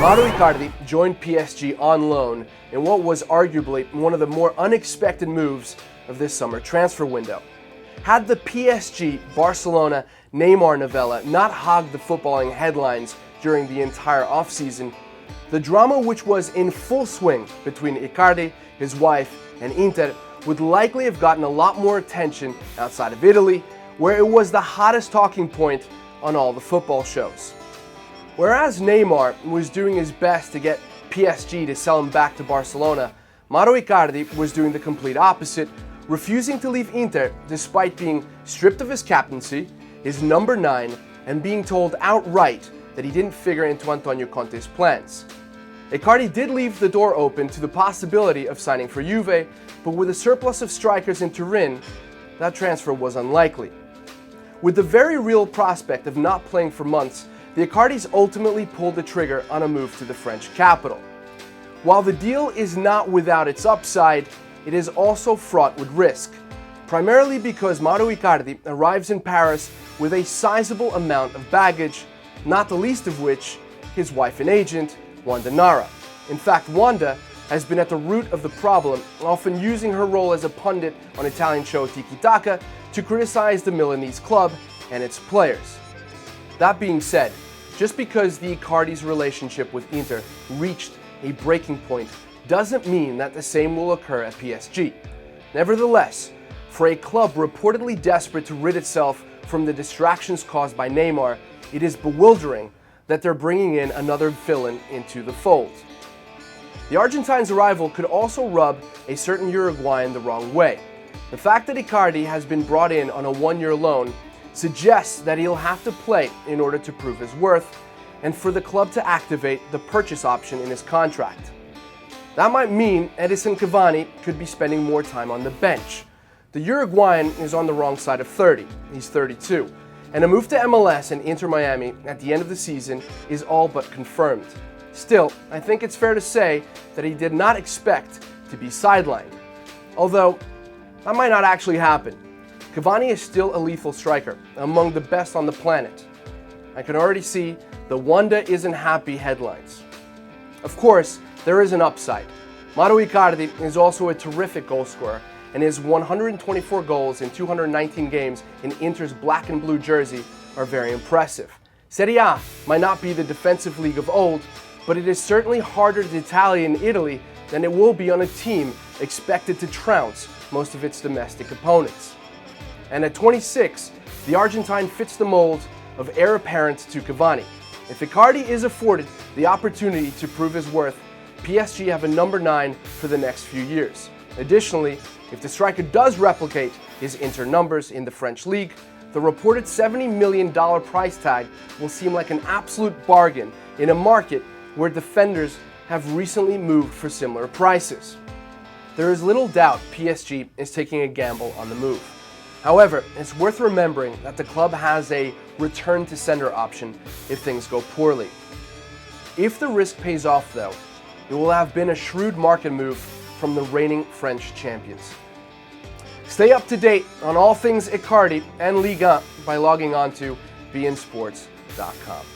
Mauro Icardi joined PSG on loan in what was arguably one of the more unexpected moves of this summer transfer window. Had the PSG-Barcelona Neymar novella not hogged the footballing headlines during the entire offseason, the drama which was in full swing between Icardi, his wife, and Inter would likely have gotten a lot more attention outside of Italy, where it was the hottest talking point on all the football shows. Whereas Neymar was doing his best to get PSG to sell him back to Barcelona, Mauro Icardi was doing the complete opposite, refusing to leave Inter despite being stripped of his captaincy, his number 9, and being told outright that he didn't figure into Antonio Conte's plans. Icardi did leave the door open to the possibility of signing for Juve, but with a surplus of strikers in Turin, that transfer was unlikely. With the very real prospect of not playing for months, the Icardis ultimately pulled the trigger on a move to the French capital. While the deal is not without its upside, it is also fraught with risk, primarily because Mauro Icardi arrives in Paris with a sizable amount of baggage, not the least of which his wife and agent, Wanda Nara. In fact, Wanda has been at the root of the problem, often using her role as a pundit on Italian show Tiki Taka to criticize the Milanese club and its players. That being said, just because the Icardis' relationship with Inter reached a breaking point doesn't mean that the same will occur at PSG. Nevertheless, for a club reportedly desperate to rid itself from the distractions caused by Neymar, it is bewildering that they're bringing in another villain into the fold. The Argentine's arrival could also rub a certain Uruguayan the wrong way. The fact that Icardi has been brought in on a one-year loan suggests that he'll have to play in order to prove his worth, and for the club to activate the purchase option in his contract. That might mean Edinson Cavani could be spending more time on the bench. The Uruguayan is on the wrong side of 30, he's 32, and a move to MLS and Inter Miami at the end of the season is all but confirmed. Still, I think it's fair to say that he did not expect to be sidelined. Although, that might not actually happen. Cavani is still a lethal striker, among the best on the planet. I can already see the Wanda isn't happy headlines. Of course, there is an upside. Mauro Icardi is also a terrific goal scorer, and his 124 goals in 219 games in Inter's black and blue jersey are very impressive. Serie A might not be the defensive league of old, but it is certainly harder to tally in Italy than it will be on a team expected to trounce most of its domestic opponents. And at 26, the Argentine fits the mold of heir apparent to Cavani. If Icardi is afforded the opportunity to prove his worth, PSG have a number 9 for the next few years. Additionally, if the striker does replicate his Inter numbers in the French league, the reported $70 million price tag will seem like an absolute bargain in a market where defenders have recently moved for similar prices. There is little doubt PSG is taking a gamble on the move. However, it's worth remembering that the club has a return to sender option if things go poorly. If the risk pays off though, it will have been a shrewd market move from the reigning French champions. Stay up to date on all things Icardi and Ligue 1 by logging on to beINsports.com.